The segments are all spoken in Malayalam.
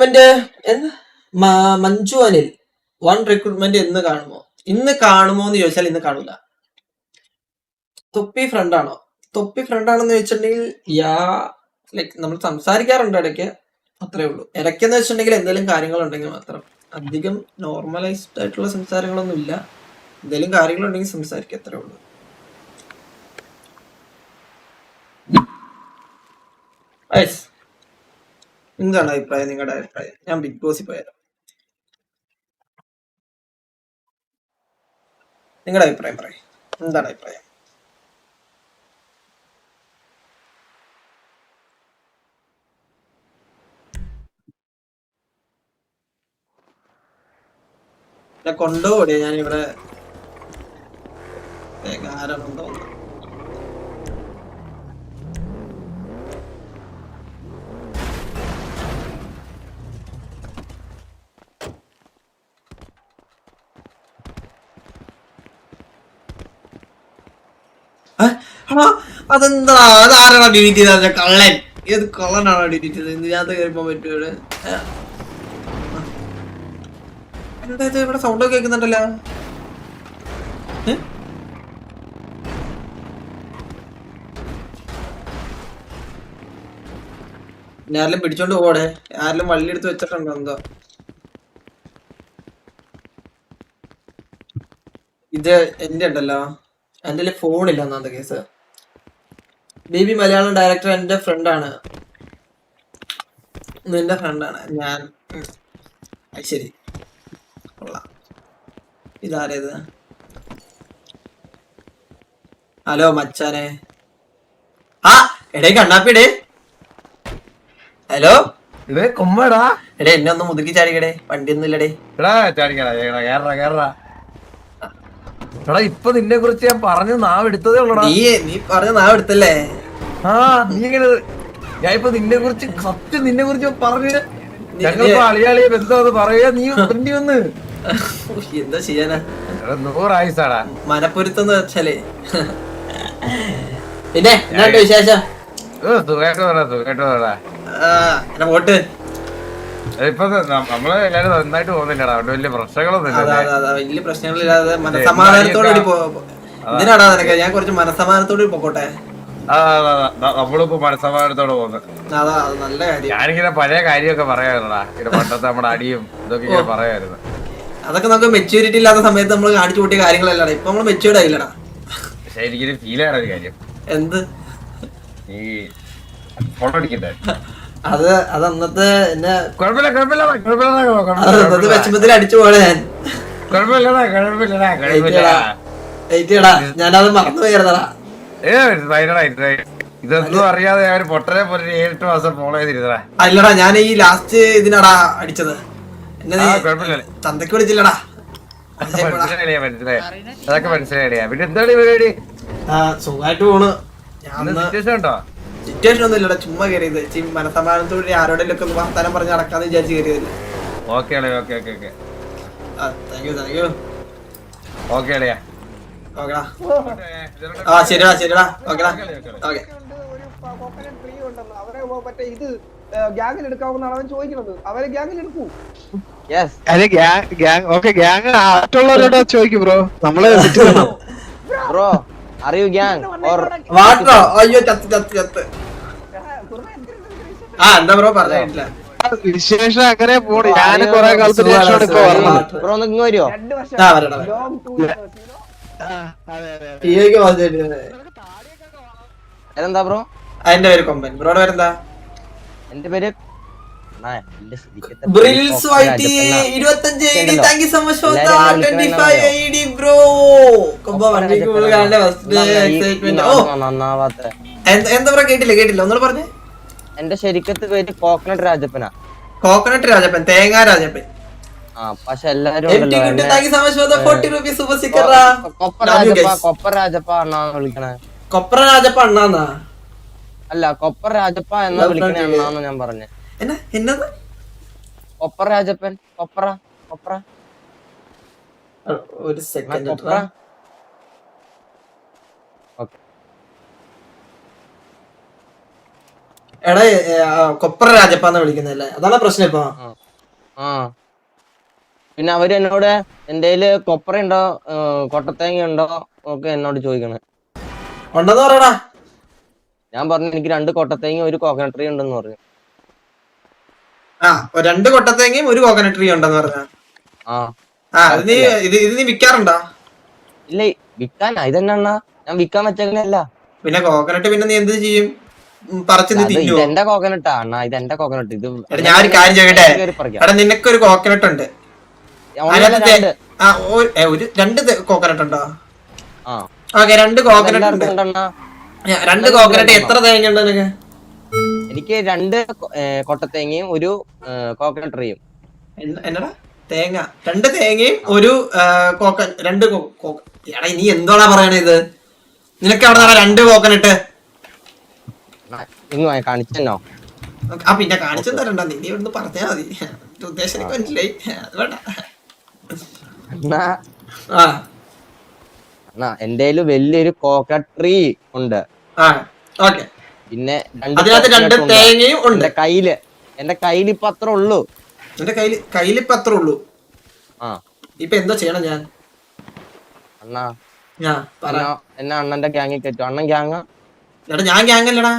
റിക്രൂട്ട്മെന്റ് മഞ്ജു അനിൽ റിക്രൂട്ട്മെന്റ് ഇന്ന് കാണുമോ എന്ന് ചോദിച്ചാൽ ഇന്ന് കാണൂല. തൊപ്പി ഫ്രണ്ടാണോ? തൊപ്പി ഫ്രണ്ടാണെന്ന് ചോദിച്ചിട്ടുണ്ടെങ്കിൽ ലൈക്ക് നമ്മൾ സംസാരിക്കാറുണ്ട് ഇടയ്ക്ക്, അത്രേ ഉള്ളൂ. ഇടയ്ക്കെന്ന് വെച്ചിട്ടുണ്ടെങ്കിൽ എന്തെങ്കിലും കാര്യങ്ങളുണ്ടെങ്കിൽ മാത്രം. അധികം നോർമലൈസ്ഡ് ആയിട്ടുള്ള സംസാരങ്ങളൊന്നും ഇല്ല. എന്തെങ്കിലും കാര്യങ്ങളുണ്ടെങ്കിൽ സംസാരിക്കുക, അത്രേ ഉള്ളൂ. എന്താണ് അഭിപ്രായം? നിങ്ങളുടെ അഭിപ്രായം? ഞാൻ ബിഗ് ബോസിൽ പോയാലോ? നിങ്ങളുടെ അഭിപ്രായം പറയും. എന്താണ് അഭിപ്രായം? കൊണ്ടുപോടെ, ഞാനിവിടെ ആരാണെന്ന് തോന്നുന്നു. അതെന്താ, അതാരാണോ ഡിലീറ്റ് ചെയ്ത? കള്ളൻ. ഏത് കള്ളനാണോ ഡിലീറ്റ് ചെയ്തത്? ഇതിനകത്ത് കയറിപ്പോ പറ്റും ഇവിടെ? എന്താ ഇവിടെ സൗണ്ട് ഒക്കെ കേൾക്കുന്നുണ്ടല്ലോ? ആരെല്ലാം പിടിച്ചോണ്ട് പോടെ? ആരെല്ലാം വള്ളി എടുത്ത് വെച്ചിട്ടുണ്ടോ എന്തോ? ഇത് എന്റെ ഉണ്ടല്ലോ, എന്റെ ഫോണില്ല ഒന്നാമത്തെ കേസ്. ബേബി മലയാളം ഡയറക്ടർ എന്റെ ഫ്രണ്ടാണ്. നിന്റെ ഫ്രണ്ടാണ് ഞാൻ. ശരി, കൊള്ളാം. ഇതാരേത്? ഹലോ മച്ചാനെ. എടേ കണ്ണാപ്പിടേ. ഹലോ ഇടേ കൊമ്മടാ. എടേ എന്നെ ഒന്ന് മുതുക്കി ചാടിക്കടേ, വണ്ടി ഒന്നും ഇല്ലടേ. എടാ ഇപ്പൊ നിന്നെ കുറിച്ച് ഞാൻ പറഞ്ഞു നാവെടുത്തതേ ഉള്ളടാ. നീ പറഞ്ഞ നാവെടുത്തല്ലേ? നീ എങ്ങനെ? ഞാൻ ഇപ്പൊ നിന്നെ കുറിച്ച് സത്യം നിന്നെ കുറിച്ച് പറഞ്ഞു. ഞങ്ങളിപ്പോ അളിയാളിയെ ബന്ധം പറയാ, നീ ഫ്രണ്ടി വന്ന് എന്താ ചെയ്യാനാ? 100 ആയുസാടാ. മനപ്പൊരുത്തന്ന് വെച്ചാലേ. പിന്നെ എന്നാണ്ട് വിശേഷം? വോട്ട് ഇപ്പൊ നമ്മള് എല്ലാരും നന്നായിട്ട് പോകുന്നില്ലടാ, അവിടെ വലിയ പ്രശ്നങ്ങളൊന്നും വലിയ പ്രശ്നങ്ങളില്ലാതെ മനസമാധാനത്തോടെ ഇതിനാടാ നിനക്ക് ഞാൻ കുറച്ച് മനസമാധാനത്തോടെ പൊക്കോട്ടെ. നമ്മളിപ്പോ മനസമാധാനത്തോടെ പോകുന്നത്. നല്ല കാര്യം. ഞാനിങ്ങനെ പഴയ കാര്യമൊക്കെ പറയാറുണ്ടാ, ഇങ്ങനെ പണ്ടത്തെ നമ്മുടെ അടിയും ഇതൊക്കെ ഇങ്ങനെ പറയായിരുന്നു. അതൊക്കെ നമുക്ക് മെച്യൂരിറ്റി ഇല്ലാത്ത സമയത്ത് നമ്മൾ കാണിച്ചു കൂട്ടിയ കാര്യങ്ങളല്ലടാ. ഇപ്പൊ നമ്മള് മെച്യൂർഡ് ആയില്ലടാ. പക്ഷെ എനിക്കൊരു ഫീൽ ആണ് ഒരു കാര്യം. എന്ത്? ഈ ഫോട്ടോ അടിക്കണ്ടേ? അത് അന്നത്തെ എന്നെ കുഴപ്പമില്ല വിഷമത്തിൽ അടിച്ചു പോണേ ഞാൻ. ഞാനത് മറന്നു പോയിരുന്നടാ. ഇതൊന്നും അറിയാതെ ഞാൻ പൊട്ടനെ പോലെ 7-8 മാസം ഫോളോ ചെയ്തിരുന്നടാ. അല്ലടാ, ഞാൻ ഈ ലാസ്റ്റ് ഇതിനാടാ അടിച്ചത്. തന്തയ്ക്ക് വിളിച്ചില്ലടാ. മനസ്സിലായി അതൊക്കെ മനസ്സിലായില്ലേ? പിന്നെ എന്താണ് പരിപാടി? സുഖമായിട്ട് പോണ്. സിറ്റുവേഷൻ ഒന്നും ഇല്ലടാ, ചുമ്മാ കയറിയത്. മനസമാധാനത്തോടെ ആരോടെങ്കിലും ഒക്കെ വർത്താനം പറഞ്ഞ് നടക്കാന്ന് വിചാരിച്ച് കയറിയതല്ലേ. ശരിടാ ശരിടാ. ഓക്കെടാ. ചോദിക്കും ബ്രോ. നമ്മള് ബ്രോ അറിയൂ ഗ്യാങ് വാട്ടോ? അയ്യോ ചത്ത് ചത്ത് ചത്ത്. എന്താ ബ്രോ പറഞ്ഞില്ല? വിശേഷം അങ്ങനെ പോണു. ഞാൻ കൊറേ കാലത്തിന് ശേഷമാണ് ഇപ്പൊ പറഞ്ഞത്. ബ്രോ ഒന്ന് ഇങ്ങ് വരുവോ? ഏതെന്താ ബ്രോ? അതിന്റെ പേര് കൊമ്പൻ. ബ്രോയുടെ പേരെന്താ? എന്റെ പേര് ബ്രിൽസ് വൈറ്റി 25 AD. Thank you so much for the 25 AD bro. കൊമ്പ വണ്ടിക്ക് പോകാനുള്ള ഫസ്റ്റ് എക്സൈറ്റ്മെന്റ്. എന്താ ബ്രോ? കേട്ടില്ല ഒന്നുകൂടെ പറഞ്ഞേ. എന്റെ ശരിക്കത്തെ പേര് കോക്കനട്ട് രാജപ്പനാ. കോക്കനട്ട് രാജപ്പൻ, തേങ്ങാ രാജപ്പൻ. പക്ഷെ എല്ലാരും കൊപ്പർ രാജപ്പ അണ്ണാന്ന് വിളിക്കണേ. കൊപ്ര രാജപ്പ അണ്ണാന്നാ? അല്ല, കൊപ്പർ രാജപ്പ എന്നാ വിളിക്കണേ അണ്ണാന്ന് ഞാൻ പറഞ്ഞേ. കൊപ്പർ രാജപ്പൻ. കൊപ്ര ഒരു സെക്കൻഡ്. എടാ കൊപ്ര രാജപ്പാന്ന് വിളിക്കുന്നല്ലേ, അതാണ് പ്രശ്നം ഇപ്പൊ. ആ പിന്നെ അവര് എന്നോട് എന്റെ കൊപ്ര ഉണ്ടോ കൊട്ടത്തേങ്ങ ഉണ്ടോ ഒക്കെ എന്നോട് ചോദിക്കണേ. ഉണ്ടെന്ന് പറയടാ. ഞാൻ പറഞ്ഞു എനിക്ക് 2 കൊട്ടത്തേങ്ങ 1 കോക്കനട്ട് ട്രീ ഉണ്ടെന്ന് പറഞ്ഞു. ആ 2 കൊട്ടത്തേങ്ങയും 1 കോക്കനട്ട് ട്രീ ഉണ്ടെന്ന് പറഞ്ഞ. ഇത് നീ വിൽക്കാറുണ്ടോ? ഇല്ല വിൽക്കാനാ ഇതെന്നാ ഞാൻ വിൽക്കാൻ വെച്ചേക്കണല്ല. പിന്നെ കോക്കനട്ട് പിന്നെ നീ എന്ത് ചെയ്യും? പറിച്ച് നീ തിന്നുവോ? ഇതെന്റെ കോക്കനട്ടാ അണ്ണാ, ഇതെന്റെ കോക്കനട്ട്. ഇത് ഞാൻ ഒരു കാര്യം ചോദിക്കട്ടെ, എടാ നിനക്കൊരു കോക്കനട്ട് ഉണ്ട്, 2 കോക്കനട്ട് ഉണ്ടോ? ഓക്കെ 2 കോക്കനട്ട് ഉണ്ട്. 2 കോക്കനട്ട് എത്ര തേങ്ങ ഉണ്ട് നിനക്ക്? എനിക്ക് 2 കൊട്ടത്തേങ്ങയും 1 കോക്കനട്ട് ട്രീയും. എന്നടാ തേങ്ങ? 2 തേങ്ങയും 1 2 എടാ നീ എന്തോടാ പറയണേ ഇത്? നിനക്ക് അവിടെ 2 കോക്കനട്ട് കാണിച്ചോ? ആ പിന്നെ കാണിച്ചു തരണ്ട, നീ ഇവിടുന്ന് പറഞ്ഞാ മതി. ഉദ്ദേശം എനിക്ക് മനസ്സിലായി, അത് വേണ്ട. എന്റെ വലിയൊരു കോക്കനട്ട് ട്രീ ഉണ്ട്. പിന്നെ 2 തേങ്ങയും ഉണ്ട്. എന്റെ കയ്യിൽ ഇപ്പൊ അത്ര ഉള്ളൂ. എന്റെ കയ്യിൽ ഇപ്പൊ അത്ര ഉള്ളൂ. ഇപ്പൊ എന്താ ചെയ്യണം ഞാൻ? അണ്ണാ എന്നെ അണ്ണന്റെ ഗ്യാങ്ങിൽ കയറ്റും. അണ്ണൻ ഗ്യാങ്ങാ? എടാ ഞാൻ ഗ്യാങ്ങല്ലടാ.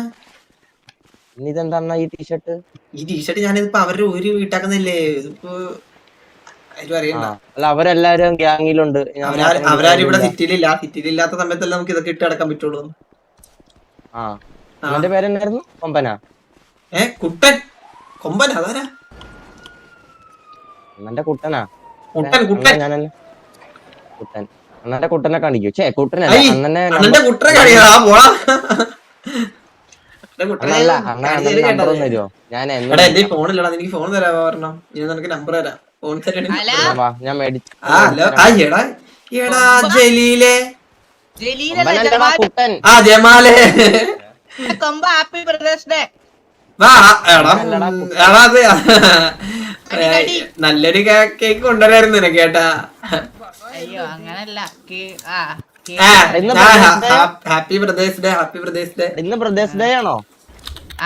ഇതെന്താ അണ്ണാ ഈ ടീഷർട്ട്? ഈ ടീഷർട്ട് ഞാനിപ്പോ അവരുടെ ഒരു വീട്ടാക്കുന്നല്ലേ, ഇതിപ്പോ അറിയണ്ട. അല്ല അവരെല്ലാരും ഗ്യാങ്ങിലുണ്ട്. അവരാരും ഇവിടെ സിറ്റിയിലില്ലാത്ത സമയത്തല്ല നമുക്ക് ഇതൊക്കെ ഇട്ട് അടക്കാൻ പറ്റുള്ളൂ. അവന്റെ പേരെന്നായിരുന്നു? കൊമ്പനാ? കുട്ടൻ? കൊമ്പൻ അതാരാ? അണ്ണന്റെ കുട്ടനാ? കുട്ടൻ അണ്ണന്റെ കുട്ടനെ കാണിക്കൂ. കുട്ടനെ തരുമോ? ഞാൻ എന്റെ ഫോണില്ലടാ, എനിക്ക് ഫോൺ തരാമോ പറഞ്ഞോ? ഞാൻ നിനക്ക് നമ്പർ തരാം. ഫോൺ ഞാൻ മേടിച്ചു. കുട്ടൻ ജമാലേ നല്ലൊരു കേക്ക് കൊണ്ടുവരായിരുന്നു നിനക്ക് കേട്ടാ. അയ്യോ അങ്ങനല്ല. Happy brothers day. Happy brothers day. ഇന്ന് ബ്രദേഴ്സ് ഡേ ആണോ?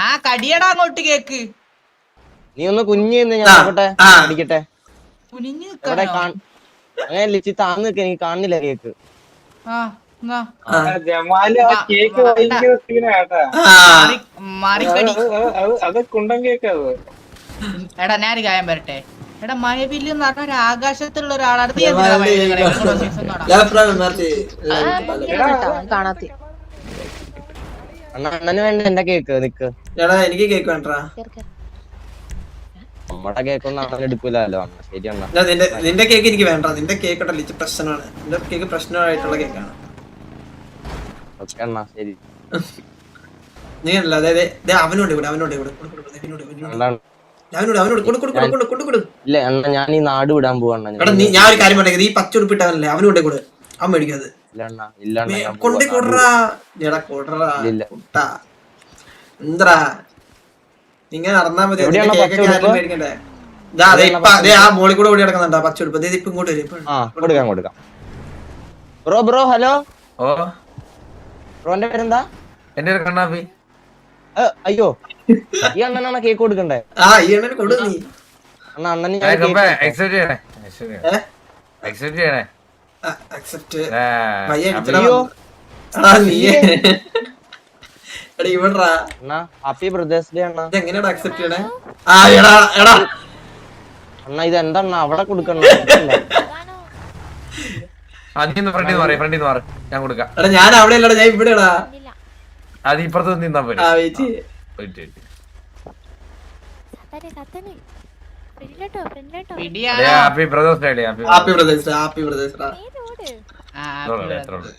ആ കടിയടാ അങ്ങോട്ട് കേക്ക്. നീ ഒന്ന് കുഞ്ഞ് ഞാൻ നോക്കട്ടെ, അടിക്കട്ടെ. അങ്ങനെ ലിച്ചി താന്ന് നിൽക്ക, എനിക്ക് കാണുന്നില്ല കേക്ക്. എടാ ഞാനൊരു കാര്യം വരട്ടെ. എടാ മഴവില്ല് എന്ന് പറഞ്ഞ ഒരു ആകാശത്തുള്ള ഒരാളാണ്. അണ്ണന് വേണ്ട എന്റെ കേക്ക്. നിക്ക്, എനിക്ക് കേക്ക് വേണ്ടാ. നമ്മടെ കേക്കൊന്നും അണ്ണൻ എടുക്കൂലോ. ശരി അണ്ണ, നിന്റെ കേക്ക് എനിക്ക് വേണ്ട. നിന്റെ കേക്ക് ലിച്ച് പ്രശ്നമാണ്. നിന്റെ കേക്ക് പ്രശ്നമായിട്ടുള്ള കേക്കാണ്. ഓക്കെ അണ്ണ ശരി. നീ അല്ല അവനോട് ഇല്ല അണ്ണ, ഞാൻ ഈ നാട് വിടാൻ പോവാണ്. ഞാൻ ഒരു കാര്യം പറഞ്ഞത്, ഈ പച്ച ഉടുപ്പിട്ടവനല്ലേ അവനോടെ കൂടെ അവൻ മേടിക്കാതെ എന്താ ഇങ്ങനെ നടന്നാ മതി. മേടിക്കണ്ടേ? ആ മോളിൽ കൂടെ ഓടി കിടക്കുന്നുണ്ടാ പച്ച ഉടുപ്പ്. ഇപ്പൊ ഇങ്ങോട്ട് വരും. കൊടുക്കാം. Bro hello. ബ്രോന്റെ പേരെന്താ? എന്റെ ഒരു കണ്ണാപ്പി. അയ്യോ ഈ അണ്ണനാണ് കേക്ക് കൊടുക്കണ്ടേ? ഈ അണ്ണന് കൊടു നീ. അണ്ണന് ഹാപ്പി ബ്രദേഴ്സ് ഡേ അണ്ണ. എങ്ങനെയാ അക്സെപ്റ്റ് ചെയ്യണേ? അണ്ണ ഇത് എന്താ അവിടെ കൊടുക്കണം? ഞാൻ കൊടുക്കാം. ഞാൻ അവിടെ അല്ലടാ, ഞാൻ ഇവിടെടാ. അത് ഇപ്പുറത്ത് നിന്നാ പോലെ. Happy brothers day. Happy brothers day. Happy brothers day.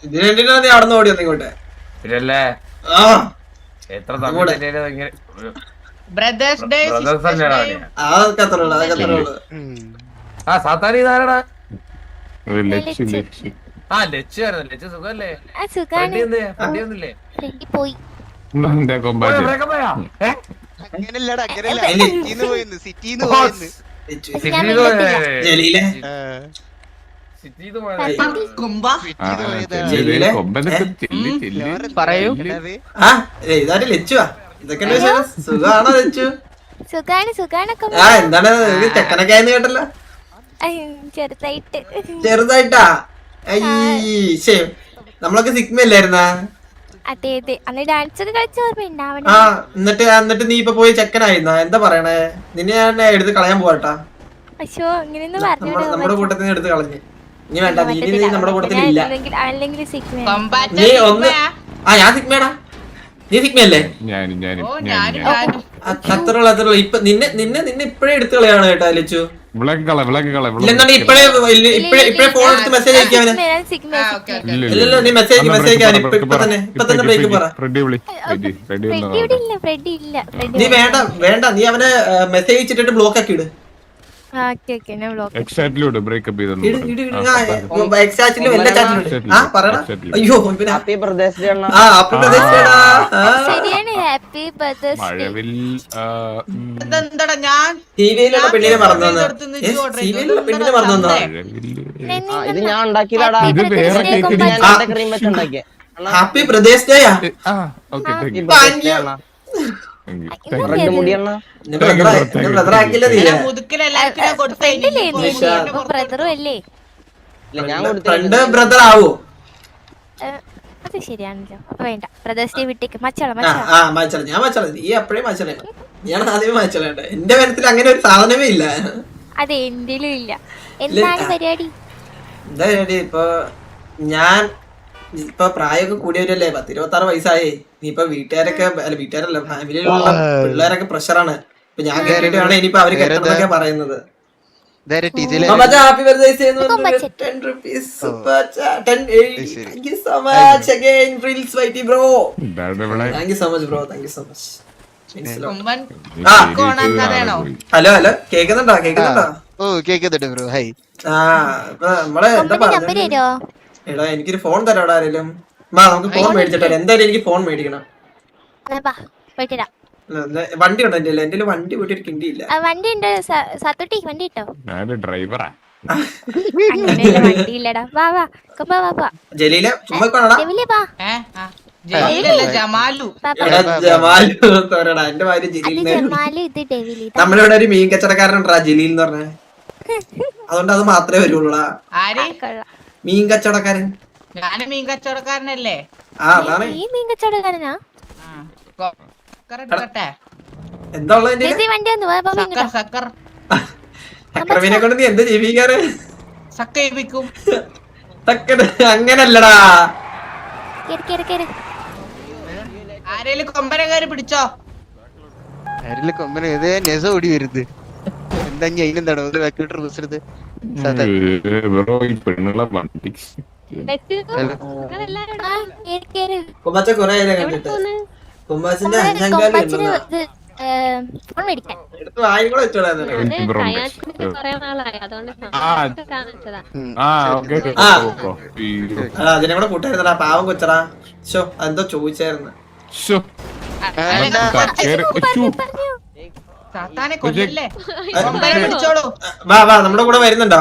ഇതിന് വേണ്ടിട്ടാ നീ അവിടെ നിന്ന് ഓടി വന്നു ഇങ്ങോട്ടെ. പിന്നല്ലേ എത്ര ബ്രദേഴ്സ് ഡേ. അതൊക്കെ അത്ര ഉള്ളു, അതൊക്കെ അത്ര ഉള്ളു. സാത്താനി ഇതാരടാ? ലച്ചു സുഖല്ലേ? പോയി പറയൂ. ഇതാര് ലച്ചുവാ? ഇതൊക്കെ സുഖാണോ വെച്ചു? സുഖാണൊക്കെ ആ എന്താണ് ഇത് ചെക്കനൊക്കെ ആയെന്ന് കേട്ടല്ലോ. ചെറുതായിട്ട്. ചെറുതായിട്ടാ? അയ്യേ നമ്മളൊക്കെ സിഗ്മ അല്ലായിരുന്നാ? അതെ അതെ അന്ന് ഡാൻസ് ഒക്കെ കളിച്ച ഓർമ്മയുണ്ടാവണം. ആ എന്നിട്ട് നീ ഇപ്പൊ പോയി ചെക്കനായിരുന്നാ? എന്താ പറയണേ? നിന്നെ ഞാൻ എടുത്ത് കളയാൻ പോവാട്ടാ. അയ്യോ അങ്ങനെയൊന്നും പറഞ്ഞു നമ്മുടെ കൂട്ടത്തിൽ നിന്ന് എടുത്ത് കളഞ്ഞ്. ഇനി വേണ്ട, നീ നമ്മുടെ കൂട്ടത്തിൽ ഇല്ല. അല്ലെങ്കിൽ സിഗ്മ കൊമ്പാറ്റ നീ ഒന്ന് സിഗ്മയാ? ഞാൻ സിഗ്മേടാ. നീ സിഗ്മയല്ലേ? ഓ ഞാനും അത്രയുള്ള ഇപ്പൊ നിന്നെ ഇപ്പഴേ എടുത്ത് കളയാണ് കേട്ടാ ലച്ചു. ഇല്ലെന്നുണ്ടെങ്കിൽ ഇപ്പഴേ ഫോൺ എടുത്ത് മെസ്സേജ് അയക്കാവന്. ഇല്ലല്ലോ നീ മെസ്സേജ് അയക്കാൻ ഇപ്പൊ തന്നെ ബ്രേക്ക് പറ. നീ വേണ്ട നീ അവനെ മെസ്സേജ് അയച്ചിട്ട് ബ്ലോക്ക് ആക്കി ഇട്. അയ്യോ ഹാപ്പി ബർത്ത്ഡേ അണ്ണാ. ശരിയാണ്. Happy birthday. ഇതെന്താടാ ഞാൻ ടിവിയിലുള്ള പെണ്ണിനെ മറന്നു പെണ്ണിനെ മറന്നു. ഇത് ഞാൻ ഉണ്ടാക്കിയതാടാ. ഞാൻ ക്രീം വെച്ച് ഉണ്ടാക്കിയ. Happy brothers day. രണ്ട് മുടിയണ്ണ. ബ്രദർ ആക്കില്ല നീ. മുതുക്കിലെല്ലാവർക്കും ഞാൻ കൊടുത്തേ. ബ്രദറും അല്ലേ? ഇല്ല ഞാൻ ഫ്രണ്ട് ബ്രദർ ആവോ? അത് ശരിയാണല്ലോ. അപ്പൊ വേണ്ട, ബ്രദേഴ്സ് ഡേ വിട്ടേക്ക്. മച്ചള ഞാൻ മച്ചള. നീ എപ്പോഴും മച്ചളയാണ്. ഞാൻ ആദ്യമേ മച്ചളേണ്ട. എന്റെ മനസ്സിൽ അങ്ങനെ ഒരു സാധനമേ ഇല്ല. അതെ എന്റെലും ഇല്ല. എന്താണ് പരിപാടി? എന്താ പരിപാടി? ഞാൻ ഇപ്പൊ പ്രായമൊക്കെ കൂടിയവരല്ലേ. 26 വയസ്സായേ. നീ ഇപ്പൊ വീട്ടുകാരല്ല ഫാമിലിയിലുള്ള പിള്ളേരൊക്കെ പ്രഷറാണ്. ഇപ്പൊ ഞാൻ കേട്ടിട്ടാണ് ഇനിയിപ്പോ അവര് കെട്ടണമെന്നൊക്കെ പറയുന്നത്. Happy birthday 10 rupees. Super chat. 10. Thank you so much again, Reels Whitey bro. Thank you so much bro. Thank you so much. കൊമ്പൻ ആ കോണെന്നറിയണോ? ഹലോ കേക്കുന്നുണ്ടോ? ഓ കേക്കുന്നുണ്ട് ബ്രോ. ഹൈ. ഇപ്പൊ നമ്മള് എന്താ പറഞ്ഞു? എടാ എനിക്കൊരു ഫോൺ തരാടാ ആരെങ്കിലും. നമുക്ക് ഫോൺ മേടിച്ചിട്ട് എന്തായാലും എനിക്ക് ഫോൺ മേടിക്കണം. വണ്ടി ഉണ്ടോ? എന്റെ വണ്ടി പോയിട്ട് ഒരു കിണ്ടിയില്ല. വണ്ടി ഉണ്ട് സത്തുട്ടി. വണ്ടി ഇട്ടോ? ഡ്രൈവറാ. വണ്ടി ഇല്ലടാ. വാ കൊമ്പ വാ. ജലീല ചുമ്മാ കാണാ. ജമാലു ജമാലു എന്റെ ഭാര്യ ജലീൽ. നമ്മളിവിടെ ഒരു മീൻ കച്ചവടക്കാരനുണ്ടാ ജലീൽ എന്ന് പറഞ്ഞ. അതുകൊണ്ട് അത് മാത്രമേ വരുള്ളൂടാ. ആര്? മീൻ കച്ചവടക്കാരൻ. ഞാന് മീൻ കച്ചവടക്കാരനല്ലേ? അതാണ്. ഈ മീൻ കച്ചവടക്കാരനാ? എന്താ ഉള്ളത്? അക്രമിനെ കൊണ്ട് നീ എന്താ ജീവിക്കാറ്? അങ്ങനല്ലടാ. ആരേലും കൊമ്പനെ കയറി പിടിച്ചോ? ആരില് കൊമ്പന ഇത് നെസ ഓടി വരുന്നത്. എന്താ അതിനെന്താണോ ഒരു കമ്പ്യൂട്ടർ ബസ് കുമ്മാച്ച കൊറേ കണ്ടിട്ട്. കുമ്മാച്ചിന്റെ 5ാം കാലം എടുത്ത് വായിക്കൂടെ വെച്ചോടാ. അതിനെ കൂടെ കൂട്ടായിരുന്നടാ. പാവം കൊച്ചടാ. ഷോ എന്തോ ചോദിച്ചായിരുന്നു. വാ നമ്മുടെ കൂടെ വരുന്നുണ്ടോ?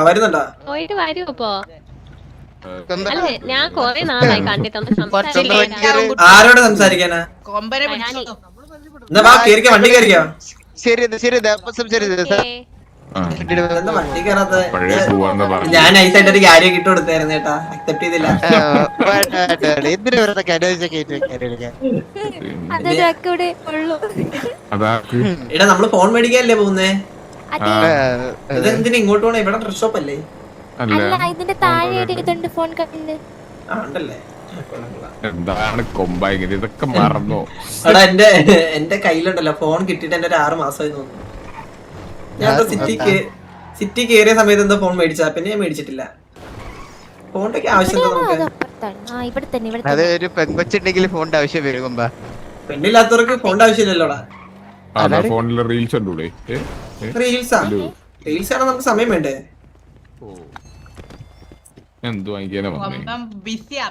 പോയിട്ട് വരുമോ? അല്ലേ ഞാൻ കൊറേ നാളായി കണ്ടിട്ടൊന്ന് ആരോട് സംസാരിക്കാനാ? കൊമ്പനെ പിടിച്ചോ. എന്നാ വാ കേറിക്ക. വണ്ടി കേറിക്കോ. ശരി ശരി എന്താ വണ്ടി കയറാത്ത? ഞാൻ നൈസായിട്ട് ഒരു കാര്യം ഇട്ട് കൊടുത്തായിരുന്നു ചേട്ടാ. അക്സെപ്റ്റ് ചെയ്തില്ല. എന്തിനു വെറുതെ എടാ നമ്മള് ഫോൺ മേടിക്കാനല്ലേ പോകുന്നേ? ഇതെന്തിനാ ഇങ്ങോട്ട് പോണേ? ഇവിടെ ഡ്രസ് ഷോപ്പ് അല്ലേ? ഇതിന്റെ താഴെ ഫോൺ കണ്ട് ആണ്ടല്ലേ. എന്താണ് കൊമ്പ ഇങ്ങനെ ഇതൊക്കെ മറന്നോ? എടാ എന്റെ കയ്യിലുണ്ടല്ലോ ഫോൺ കിട്ടിട്ട് എന്റെ ഒരു 6 മാസമായി തോന്നുന്നു. ഞാൻ സിറ്റി കേറിയ സമയത്ത് എന്താ ഫോൺ മേടിച്ചാ? പിന്നെ ഞാൻ മേടിച്ചിട്ടില്ല. ഫോണിന്റെ ആവശ്യം അതൊരു പെങ്കൊച്ചുണ്ടെങ്കിൽ ഫോണിന്റെ ആവശ്യം വരും കൊമ്പ. പെണ്ണില്ലാത്തവർക്ക് ഫോണിന്റെ ആവശ്യമില്ലല്ലോടാ. ഫോണില് റീൽസ് ഉണ്ടൂടെ? റീൽസ് ആണ് നമുക്ക് സമയം വേണ്ടേ? എന്ത് വാങ്ങിക്കാനാ കൊമ്പൻ ബിസിയാ.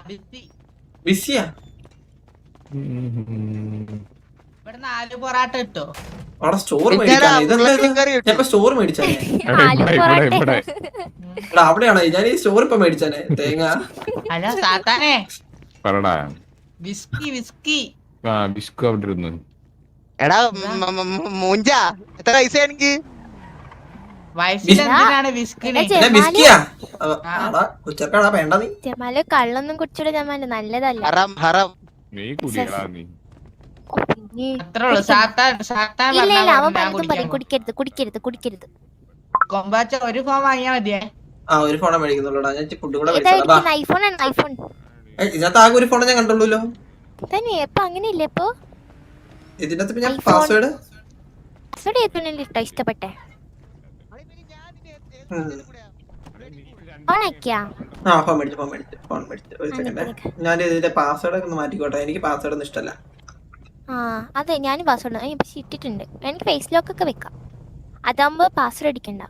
ബിസിയാ? ഇവിടുന്ന് 4 പൊറാട്ട കിട്ടോ? അവിടെ സ്റ്റോർ മേടിച്ചാ. സ്റ്റോർ മേടിച്ചാനേ. എടാ അവിടെയാണോ? ഞാൻ ഈ സ്റ്റോർ ഇപ്പൊ മേടിച്ചാനേ തേങ്ങ. അല്ല സാത്താനെ പറടാ. വിസ്കി ബിസ്കു അവിടെ ഇരുന്നു. എടാ മൂഞ്ച എത്ര പൈസ എനിക്ക് വയസ്സിൽ എന്തിനാണ് വിസ്കിന് എടാ പിന്നെ ജമാല് ബിസ്കിയാ ഉച്ചക്കാടാ വേണ്ട നീ ജമാല് കള്ളൊന്നും കുടിച്ചൂടെ ജമാല് നല്ലതല്ല. ഹറം ഹറം നീ കുടിയടാ നീ. ഓ, പിന്നെ അത്രേ ഉള്ളൂ സാത്താൻ സാത്താൻ ഇല്ല ഇല്ല അവൻ പറഞ്ഞാ പലതും പറയും കുടിക്കരുത് കുടിക്കരുത് കുടിക്കരുത്. കൊമ്പാച്ച ഒരു ഫോം വാങ്ങിയാ മതിയേ. ഒരു ഫോണേ മേടിക്കുന്നുള്ളൂടാ, ഞാൻ ഫുഡ് കൂടെ ഇതാ മേടിച്ചോളാം. ഇരിക്കുന്ന ഐഫോൺ ആണ് ഐഫോൺ. ഇതിനകത്ത് ആകെ ഒരു ഫോണേ ഞാൻ കണ്ടുള്ളൂല്ലോ. തന്നെ എപ്പൊ അങ്ങനെയില്ലേ ഇപ്പൊ? ഇതിനകത്ത് ഇപ്പൊ ഞാൻ iPhone. പാസ്വേഡ് പാസ്വേഡ് ഏതൊന്നും ഇട്ടോ ഇഷ്ടപ്പെട്ടെ ഓണാക്കിയാ? ഫോൺ മേടിച്ചു ഒരു സെക്കൻഡ്. ഞാൻ ഇതിന്റെ പാസ്വേഡ് ഒക്കെ ഒന്ന് മാറ്റിക്കോട്ടെ, എനിക്ക് പാസ്വേഡ് ഒന്നും ഇഷ്ടമല്ല. ആ അതെ ഞാൻ പാസ്വേഡ് പക്ഷെ ഇട്ടിട്ടുണ്ട്. എനിക്ക് ഫേസ് ലോക്ക് ഒക്കെ വെക്കാം, അതാകുമ്പോ പാസ്വേഡ് അടിക്കണ്ട.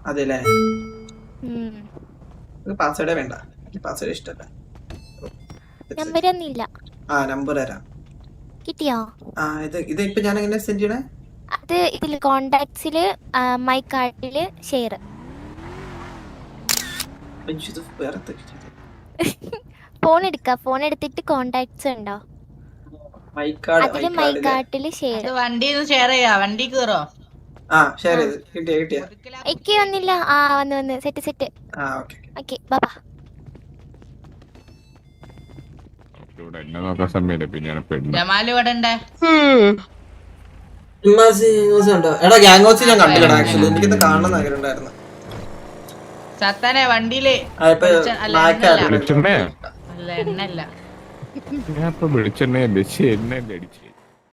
അതെല്ലേ, ഉം. പാസ്വേഡേ വേണ്ട, എനിക്ക് പാസ്വേഡ് ഇഷ്ടമല്ല. നമ്പർ ഒന്നുമില്ല. നമ്പർ തരാം. കിട്ടിയോ? ഇത് ഇപ്പൊ ഞാൻ എങ്ങനെ സെൻഡ് ചെയ്യണേ? അത് ഇതില് കോണ്ടാക്ട്സില് മൈ കാർഡില് ഷെയർ. ഇത് വേറെ ഫോൺ എടുക്ക, ഫോൺ എടുത്തിട്ട് കോണ്ടാക്ട്സ് ഉണ്ടോ അതില് മൈ കാർഡില് ഷെയർ. അത് വണ്ടിന്ന് ഷെയർ ചെയ്യാ, വണ്ടി കേറോ? ഷെയർ ചെയ്ത് കിട്ടിയ എനിക്ക് വന്നില്ല. വന്ന് സെറ്റ് സെറ്റ്. ഓക്കെ ബാബാ. ഇവിടെ എന്നെ നോക്കാൻ സമയമില്ല, പിന്നെ പെണ്ണ്. ജമാല് ഇവിടെ ഉണ്ട്. എടാ ഗ്യാങ് ഹൗസ് ഞാൻ കണ്ടില്ലടാ, ആക്ച്വലി എനിക്കിത് കാണണം ആഗ്രഹം ഉണ്ടായിരുന്നു. സത്താനെ വണ്ടിയില് വെളിച്ചെണ്ണ അല്ല എണ്ണല്ല. ഞാൻ ഇപ്പൊ വെളിച്ചെണ്ണ വെച്ച് എണ്ണ അടിച്ച്